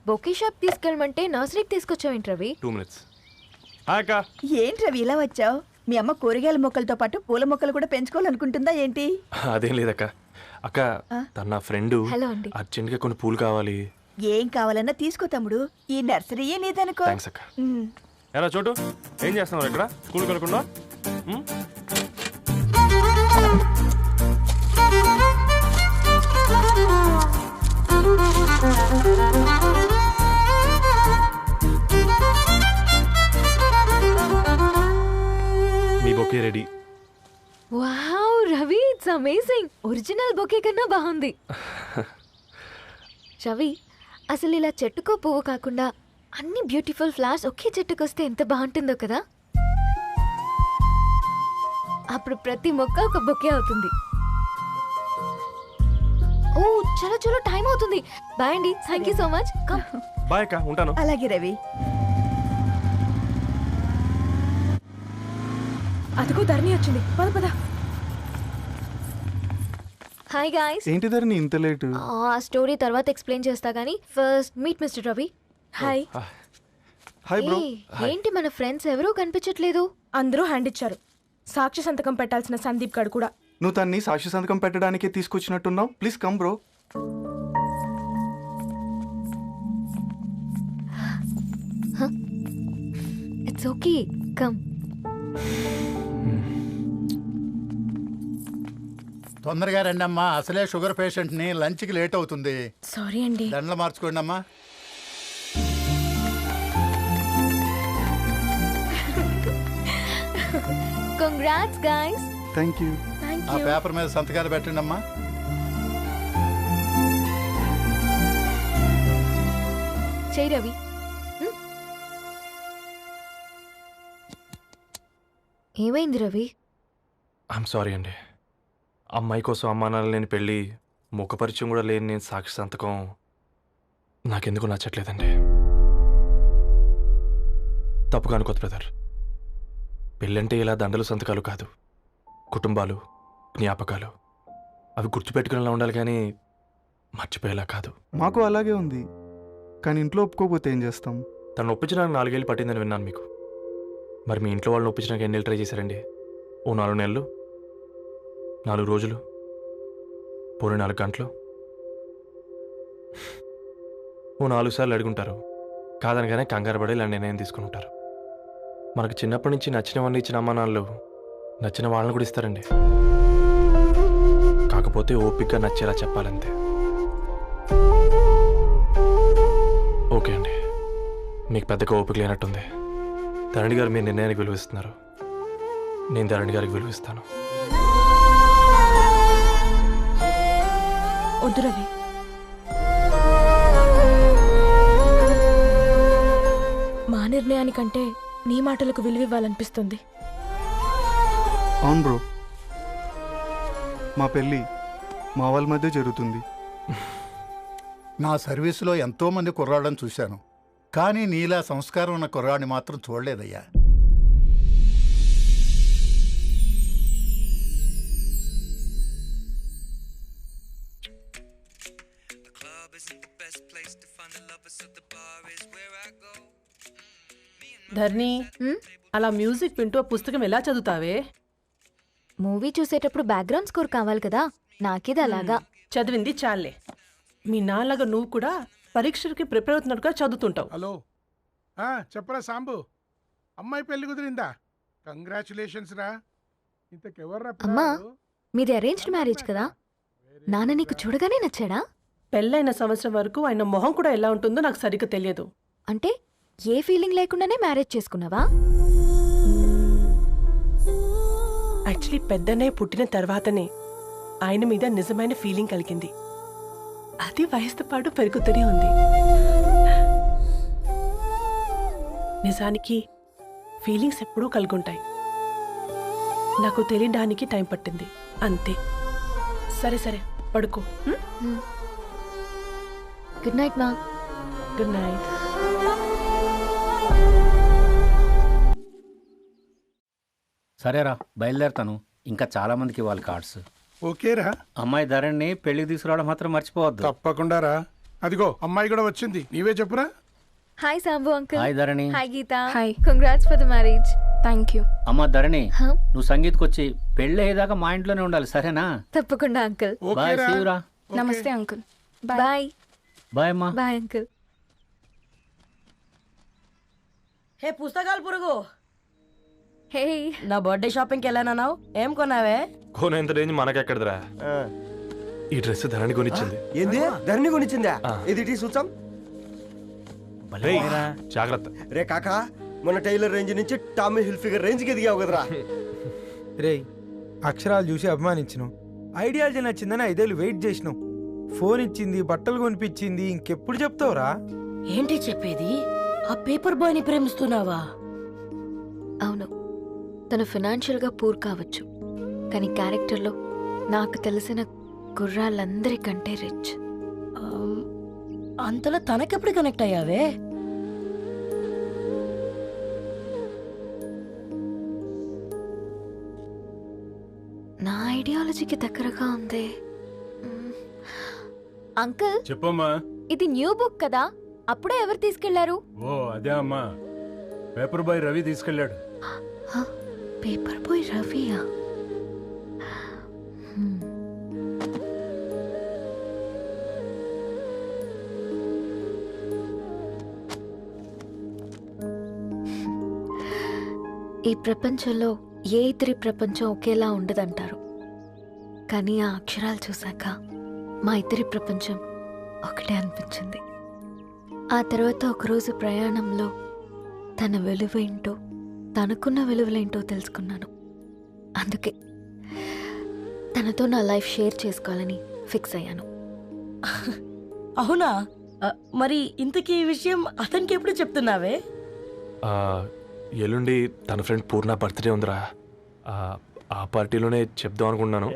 Bouquet shop తీసుకెళ్ళమంటే నర్సరీకి తీసుకొచ్చావేంటి Ravi? 2 minutes. Hi అక్క. ఏంటి రవి ఇలా వచ్చావు? మీ అమ్మ కూరగాయల మొక్కలతో పాటు పూల మొక్కలు కూడా పెంచుకోవాలనుకుంటుందా ఏంటి? అదేం లేదక్క. అక్క తన నా ఫ్రెండ్. హలో అండి. అర్జెంట్గా కొన్ని పూలు కావాలి. ఏం కావాలన్నా తీసుకో తమ్ముడు, ఈ నర్సరీయే నీదనుకో. థ్యాంక్స్ అక్క. ఎలా చోటు ఏం చేస్తున్నావు ఇక్కడ? స్కూల్కి వెళ్ళకుండా? మీ bouquet ready. Wow Ravi, it's amazing. Original bouquet కన్నా బాగుంది. రవి, అసలు ఇలా చెట్టుకో పువ్వు కాకుండా అన్ని బ్యూటిఫుల్ ఫ్లవర్స్ ఒకే చెట్టుకొస్తే ఎంత బాగుంటుందో కదా. అప్పుడు ప్రతి మొక్క ఒక బొకే అవుతుంది. ఓ చలో చలో, టైం అవుతుంది. బాయ్ అండి, thank you so much. Bye అక్క, ఉంటాను. అలాగే రవి. అదిగో ధరణి వచ్చింది, పద పద. Hi guys. ఏంటి ధరణి ఇంత లేటు? ఆ స్టోరీ తర్వాత ఎక్స్ప్లెయిన్ చేస్తా గానీ first meet mister Ravi. Hi. Hi bro. ఏంటి మన ఫ్రెండ్స్ ఎవరూ కనిపించట్లేదు? అందరూ హ్యాండ్ ఇచ్చారు. సాక్షి సంతకం పెట్టాల్సిన సందీప్ గడు కూడా. నువ్వు తన్ని సాక్షి సంతకం పెట్టడానికే తీసుకొచ్చినట్టున్నావు. Please come bro. It's okay, come. తొందరగా రండి అమ్మా, అసలే షుగర్ పేషెంట్ని, లంచ్కి లేట్ అవుతుంది. సారీ అండి. దండలు మార్చుకోండి అమ్మా. Congrats guys. Thank you. ఆ పేపర్ మీద సంతకాలు పెట్టండి అమ్మా. చెయ్ రవి. ఏమైంది రవి? ఐఎమ్ సారీ అండి. అమ్మాయి కోసం అమ్మానాలు లేని పెళ్ళి, ముఖపరిచయం కూడా లేని నేను సాక్షి సంతకం నాకెందుకు నచ్చట్లేదండి. తప్పుగా అనుకోదు బ్రదర్. పెళ్ళంటే ఇలా దండలు సంతకాలు కాదు, కుటుంబాలు, జ్ఞాపకాలు. అవి గుర్తుపెట్టుకునేలా ఉండాలి కానీ మర్చిపోయేలా కాదు. మాకు అలాగే ఉంది, కానీ ఇంట్లో ఒప్పుకోకపోతే ఏం చేస్తాం? తను ఒప్పించడానికి 4 ఏళ్ళు పట్టిందని విన్నాను మీకు. మరి మీ ఇంట్లో వాళ్ళని ఒప్పించడానికి ఎన్ని ఏళ్ళు ట్రై చేశారండి? ఓ 4 నెలలు, 4 రోజులు, పోనీ 4 గంటలు, ఓ 4 సార్లు అడుగుంటారు. కాదనగానే కంగారు పడి ఇలా నిర్ణయం తీసుకుని ఉంటారు. మనకు చిన్నప్పటి నుంచి నచ్చినవన్నీ ఇచ్చిన అమ్మానాళ్ళు నచ్చిన వాళ్ళని కూడా ఇస్తారండి. కాకపోతే ఓపికగా నచ్చేలా చెప్పాలంతే. ఓకే అండి, మీకు పెద్దగా ఓపిక లేనట్టుంది. ధరణి గారు మీ నిర్ణయానికి విలువిస్తున్నారు, నేను ధరణి గారికి విలువిస్తాను. వద్దు రవి. మా నిర్ణయానికంటే నీ మాటలకు విలువివ్వాలనిపిస్తుంది. అవును బ్రో, మా పెళ్ళి మా వాళ్ళ మధ్య జరుగుతుంది. నా సర్వీసులో ఎంతోమంది కుర్రాళ్ళని చూశాను, కానీ నీలా సంస్కారం ఉన్న కుర్రాడిని మాత్రం చూడలేదయ్యా. ధర్ని, అలా మ్యూజిక్ వింటూ పుస్తకం ఎలా చదువుతావే? మూవీ చూసేటప్పుడు బ్యాక్గ్రౌండ్ స్కోర్ కావాలి కదా, నాకిది అలాగా. చదివింది చాలే. మీ నాన్నగా నువ్వు కూడా పరీక్షలకి ప్రిపేర్ అవుతున్నట్టుగా చదువుతుంటావు. హలో, చెప్పరా సాంబు, అమ్మాయి పెళ్లి కుదిరిందా? కంగ్రాచులేషన్స్ రా. ఇంతకెవర్రా? అమ్మా, మీది అరేంజ్డ్ మ్యారేజ్ కదా, నాన్న నీకు చూడగానే నచ్చాడా? పెళ్ళైన సంవత్సరం వరకు ఆయన మొహం కూడా ఎలా ఉంటుందో నాకు సరిగ్గా తెలియదు. అంటే ఏ ఫీలింగ్ లేకుండానే మ్యారేజ్ చేసుకున్నావా? యాక్చువల్లీ పెద్దనే పుట్టిన తర్వాతనే ఆయన మీద నిజమైన ఫీలింగ్ కలిగింది. అది వయసుతో పాటు పెరుగుతూనే ఉంది. నిజానికి ఫీలింగ్స్ ఎప్పుడూ కలుగుంటాయి, నాకు తెలియడానికి టైం పట్టింది అంతే. సరే సరే, పడుకో. గుడ్ నైట్ మా. Good night. సరేరా, బయలుదేరుతాను. ఇంకా చాలా మందికి ఇవ్వాలి కార్డ్స్. ఓకేరా. అమ్మాయి ధరణి పెళ్లికి తీసుకురావడం మాత్రం మర్చిపోవద్దు. తప్పకుండా రా. అదిగో అమ్మాయి కూడా వచ్చింది, నీవే చెప్పురా. Hi Sambu uncle. Hi Dharani. Hi Geetha. Hi. Congrats for the marriage. Thank you. అమ్మ ధరణి, Huh? నువ్వు సంగీత్కి వచ్చి పెళ్ళి అయ్యేదాకా మా ఇంట్లోనే ఉండాలి, సరేనా? తప్పకుండా అంకుల్. బాయ్, ఓకేరా? see you రా. ఓకే. నమస్తే అంకుల్. బాయ్. బాయ్ అమ్మా. Bye uncle. హే పుస్తకాలు పురుగు, హే నా బర్త్డే షాపింగ్కి వెళ్ళానన్నావు, ఏం కొన్నావే? కోనేంత రేంజ్ మనకెక్కడదిరా. ఈ డ్రెస్ ధరణి కొనిచ్చింది. ఏంది ధరణి కొనిచ్చిందా? ఆ. ఇది చూసాం. రేయ్, జాగ్రత్త. రే కాకా, మన టైలర్ రేంజ్ నుంచి టామీ హిల్ఫిగర్ రేంజ్కి ఎదిగావు కదరా. రేయ్, అక్షరాలు చూసి అభిమానించినావు, ఐడియాలజీ నచ్చిందని 5 ఏళ్ళు వెయిట్ చేసినావు, ఫోన్ ఇచ్చింది, బట్టలు కొనిపించింది, ఇంకెప్పుడు చెప్తావురా? ఏంటి చెప్పేది? ఆ పేపర్ బాయ్ ని ప్రేమిస్తున్నావా? అవును, తను ఫినాన్షియల్గా పూర్ కావచ్చు, కానీ క్యారెక్టర్లో నాకు తెలిసిన గుర్రాలందరికంటే రిచ్. అంతలో తనకెప్పుడు కనెక్ట్ అయ్యావే? నా ఐడియాలజీకి దగ్గరగా ఉంది. అంకుల్, చెప్పమ్మా. ఇది న్యూ బుక్ కదా, అప్పుడే ఎవరు తీసుకెళ్లారు? ఓ అదే అమ్మా, పేపర్ బాయ్ రవి తీసుకెళ్ళాడు. పేపర్ బాయ్ రవియా? ఈ ప్రపంచంలో ఏ ఇద్దరి ప్రపంచం ఒకేలా ఉండదంటారు, కానీ ఆ అక్షరాలు చూశాక మా ఇద్దరి ప్రపంచం ఒకటే అనిపించింది. ఆ తర్వాత ఒకరోజు ప్రయాణంలో తన విలువేంటో, తనకున్న విలువలేంటో తెలుసుకున్నాను. అందుకే తనతో నా లైఫ్ షేర్ చేసుకోవాలని ఫిక్స్ అయ్యాను. అవునా? మరి ఇంతకీ ఈ విషయం అతనికి ఎప్పుడు చెప్తున్నావే? ఎల్లుండి తన ఫ్రెండ్ పూర్ణ బర్త్డే ఉందిరా. ఆ పార్టీలోనే చెప్దాం అనుకున్నాను.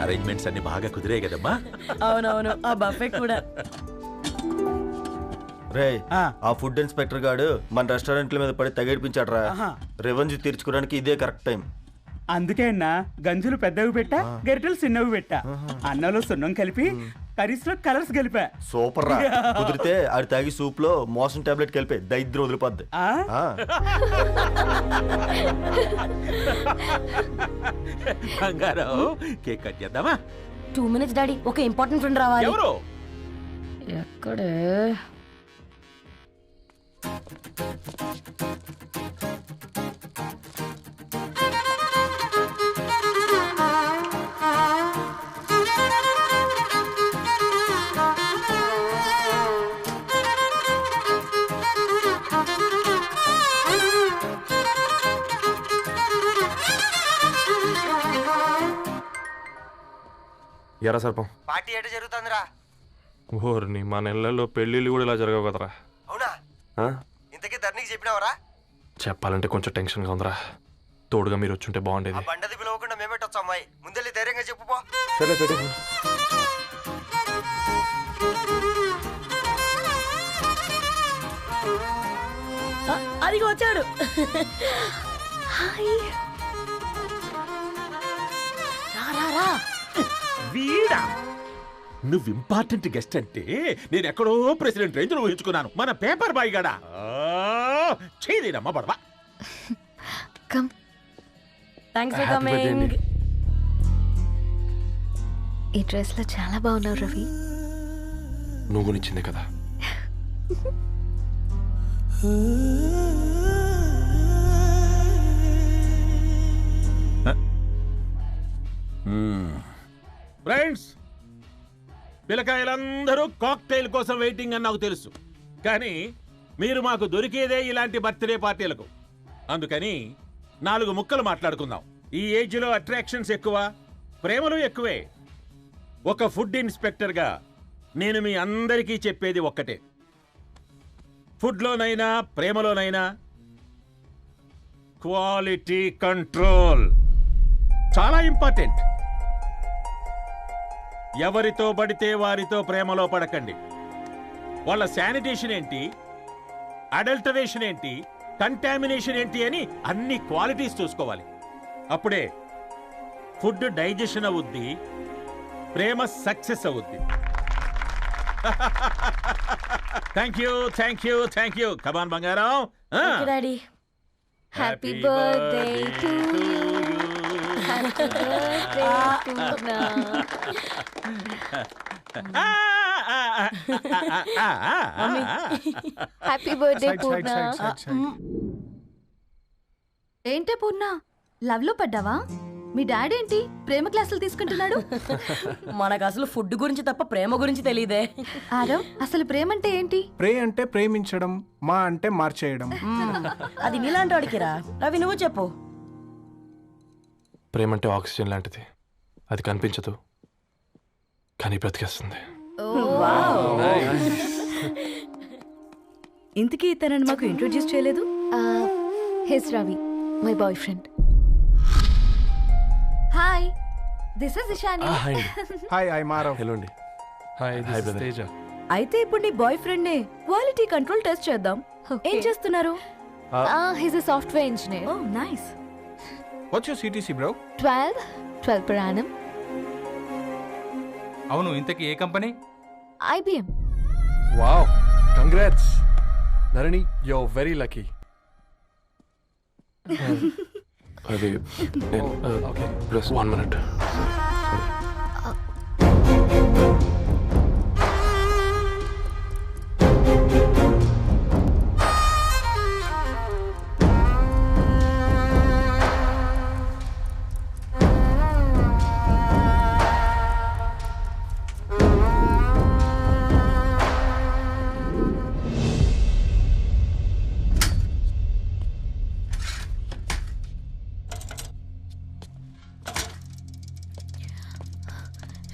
అరేంజ్మెంట్స్ అన్ని బాగా కుదిరే కదమ్మా. అవునవును, ఆ బఫే కూడా. రే, ఆ ఫుడ్ ఇన్స్పెక్టర్ గాడు మన రెస్టారెంట్ల మీద పడి తగేడిపించాడు రా. రెవెన్యూ తీర్చుకోవడానికి ఇదే కరెక్ట్ టైం. అందుకే అన్న గంజులు పెద్దవి పెట్టా, గరిటెలు చిన్నవి పెట్టా, అన్నంలో సున్నం కలిపి కర్రీస్ లో కలర్స్ కలిపా. సూపర్ రా. కుదిరితే ఆడి తాగి సూప్ లో మోషన్ టాబ్లెట్ కలిపే దైద్రం వదిలిపోద్ది. బంగారం, కేక్ కట్ చేద్దామా? 2 minutes డాడీ, ఒక ఇంపార్టెంట్ ఫ్రెండ్ రావాలి. ఎవరు? ఎక్కడే? ఎరా సర్పం, పార్టీ ఎట జరుగుతుందిరా? ఓర్ని మా నెలల్లో పెళ్ళిళ్ళు కూడా ఇలా జరగవు కదరా. అవునా? ఇంతకీ ధరణికి చెప్పినావరా? చెప్పాలంటే కొంచెం టెన్షన్గా ఉందిరా. తోడుగా మీరు వచ్చుంటే బాగుండేది. బండది పిలవకుండా మేమేటొచ్చా అమ్మాయి? ముందెళ్ళి ధైర్యంగా చెప్పుపో. సరే పెట్టి. అదిగో వచ్చాడు. హాయ్. రా. వీడా? నువ్వు ఇంపార్టెంట్ గెస్ట్ అంటే నేను ఎక్కడో ప్రెసిడెంట్ రేంజ్ ఊహించుకున్నాను. మన పేపర్ బాయ్ గడా చేయలేనమ్మా బడవా. కమ్. Thanks for coming. ఈ డ్రెస్ లో చాలా బాగున్నావు రవి. నువ్వు కొనిచ్చిందే కదా. ఫ్రెండ్స్, పిల్లకాయలందరూ కాక్టైల్ కోసం వెయిటింగ్ అని నాకు తెలుసు, కానీ మీరు మాకు దొరికేదే ఇలాంటి బర్త్డే పార్టీలకు. అందుకని 4 ముక్కలు మాట్లాడుకుందాం. ఈ ఏజ్లో అట్రాక్షన్స్ ఎక్కువ, ప్రేమలు ఎక్కువే. ఒక ఫుడ్ ఇన్స్పెక్టర్గా నేను మీ అందరికీ చెప్పేది ఒక్కటే, ఫుడ్లోనైనా ప్రేమలోనైనా క్వాలిటీ కంట్రోల్ చాలా ఇంపార్టెంట్. ఎవరితో పడితే వారితో ప్రేమలో పడకండి. వాళ్ళ శానిటేషన్ ఏంటి, అడల్టరేషన్ ఏంటి, కంటామినేషన్ ఏంటి అని అన్ని క్వాలిటీస్ చూసుకోవాలి. అప్పుడే ఫుడ్ డైజెషన్ అవుద్ది, ప్రేమ సక్సెస్ అవుద్ది. Thank you, thank you, thank you. Come on బంగారం. Daddy happy birthday to you. Happy birthday Poorna. Happy birthday Poorna. ఏంటే పూర్ణ, లవ్ లో పడ్డావా? మీ డాడీ ఏంటి ప్రేమ క్లాసులు తీసుకుంటున్నాడు? మనకు అసలు ఫుడ్ గురించి తప్ప ప్రేమ గురించి తెలియదే. ఆరవ్, అసలు ప్రేమ అంటే ఏంటి? ప్రే అంటే ప్రేమించడం, మా అంటే మార్చేయడం. అది నీలాంటి వాడికిరా. రవి నువ్వు చెప్పు. ప్రేమ అంటే ఆక్సిజన్ లాంటిది. అది కనిపించదు కానీ బ్రతికేస్తుంది. ఇంతకీ తనని మాకు ఇంట్రొడ్యూస్ చేయలేదు. He's Ravi, my boyfriend. Hi, this is Ishani. Hi, I మారవ్. హలో అండి. Hi brother. తేజ. అయితే ఇప్పుడు నీ బాయ్ ఫ్రెండ్ నే క్వాలిటీ కంట్రోల్ టెస్ట్ చేద్దాం. ఏం చేస్తున్నారు? He's a software engineer. Oh nice. What's your CTC bro? 12 per annum. అవును, ఇంతకీ ఏ కంపెనీ? IBM. Wow, congrats Dharani, you are very lucky. అది ఓకే, ప్లస్ 1 minute.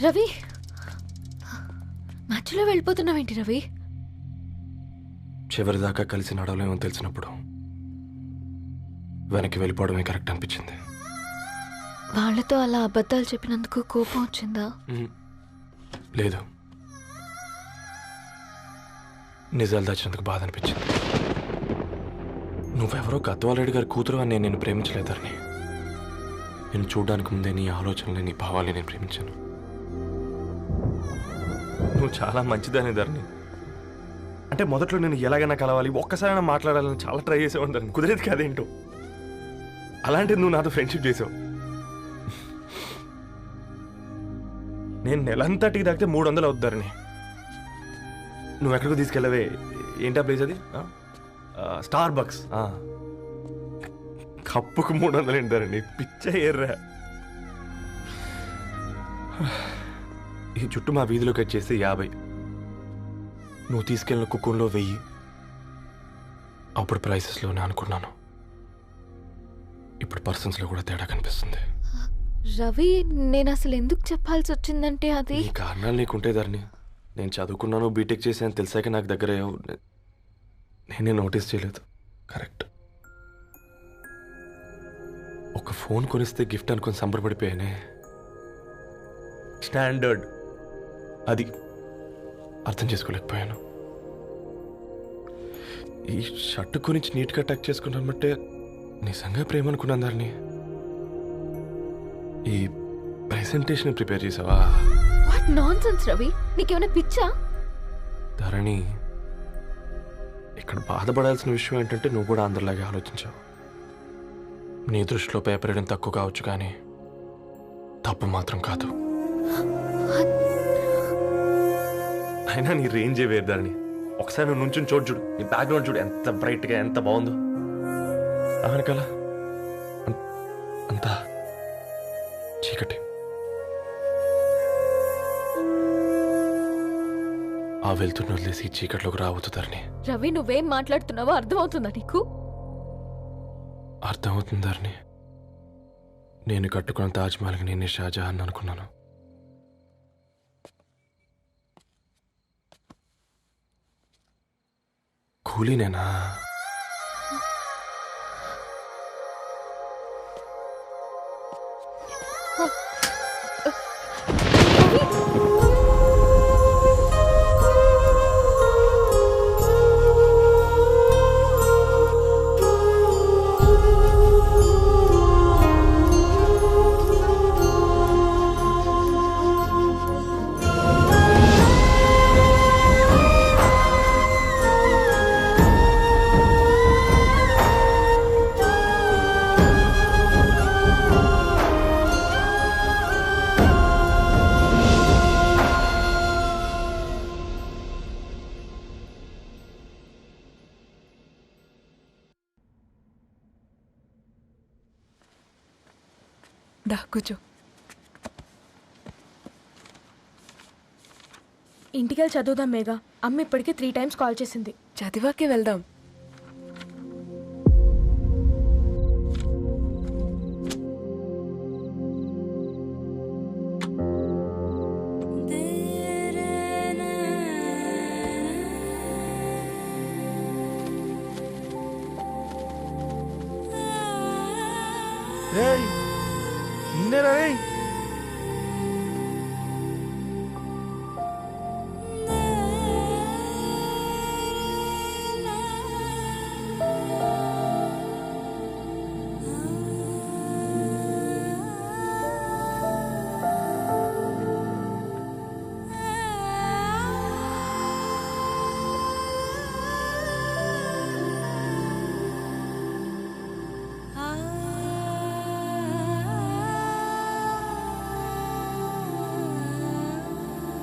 రవి, మధ్యలో వెళ్ళిపోతున్నావేంటి రవి? చివరిదాకా కలిసి నడవలేమో తెలిసినప్పుడు వెనక్కి వెళ్ళిపోవడమే కరెక్ట్ అనిపించింది. వాళ్ళతో అలా అబద్ధాలు చెప్పినందుకు కోపం వచ్చిందా? లేదు, నిజాలు దాచినందుకు బాధ అనిపించింది. నువ్వెవరో గద్వాలరెడ్డి గారి కూతురు అని నేను ప్రేమించలేదని. నేను చూడడానికి ముందే నీ ఆలోచనలు, నీ భావాలని నేను ప్రేమించాను. నువ్వు చాలా మంచిదనే ధరణి. అంటే మొదట్లో నేను ఎలాగైనా కలవాలి, ఒక్కసారైనా మాట్లాడాలని చాలా ట్రై చేసేవాడిని ధరణి. కుదిరేది కాదేంటో. అలాంటిది నువ్వు నాతో ఫ్రెండ్షిప్ చేసావు. నేను నెలంతటికి తాకితే 300 అవుతుంది ధరణి. నువ్వు ఎక్కడికో తీసుకెళ్ళవే, ఏంటా ప్లేస్ అది? Star bucks. కప్పుకు 300 ఏంటి ధరణి, పిచ్చ ఎర్రా. ఈ చుట్టూ మా వీధిలో కట్ చేస్తే 50. నువ్వు తీసుకెళ్ళిన కుక్కర్లో 1000. అప్పుడు ప్రైసెస్లోనే అనుకున్నాను, ఇప్పుడు పర్సన్స్లో కూడా తేడా కనిపిస్తుంది. రవి, నేను అసలు ఎందుకు చెప్పాల్సి వచ్చిందంటే అది ఈ కారణాలు నీకుంటే ధరణి. నేను చదువుకున్నాను, బీటెక్ చేశాను తెలిసాక నాకు దగ్గర నేనే నోటీస్ చేయలేదు. కరెక్ట్. ఒక ఫోన్ కొనిస్తే గిఫ్ట్ అనుకొని సంబరపడిపోయానే. స్టాండర్డ్ అది అర్థం చేసుకోలేకపోయాను. ఈ షర్ట్ గురించి నీట్గా టక్ చేసుకున్నామంటే నిజంగా ప్రేమ అనుకున్నాను దాన్ని. ఈ ప్రెజెంటేషన్ ప్రిపేర్ చేసావా? వాట్ నాన్సెన్స్ రవి, నీకేమైనా పిచ్చా? ధరణి, ఇక్కడ బాధపడాల్సిన విషయం ఏంటంటే నువ్వు కూడా అందరిలాగే ఆలోచించావు. నీ దృష్టిలో పేపర్ వేయడం తక్కువ కావచ్చు కానీ తప్పు మాత్రం కాదు. అయినా నీ రేంజే వేరు ధరణి. ఒకసారి నువ్వు నుంచుని చూడు, నీ బ్యాక్గ్రౌండ్ చూడు ఎంత బ్రైట్గా, ఎంత బాగుందో. వెనకాల అంతా చీకటి. ఆ వెళ్తున్న వదిలేసి చీకట్లోకి రావుతుందని. రవి, నువ్వేం మాట్లాడుతున్నావో అర్థమవుతుందా నీకు? అర్థమవుతుందని. నేను కట్టుకున్న తాజ్మహల్కి నేనే షాజహాన్ అనుకున్నాను. కూలీనేనా? దా కూర్చో. ఇంటికెళ్ళి చదువుదాం మేఘా. అమ్మ ఇప్పటికే 3 times కాల్ చేసింది. చదివాకే వెళ్దాం. రేయ్ నిన్నేరా రేయ్.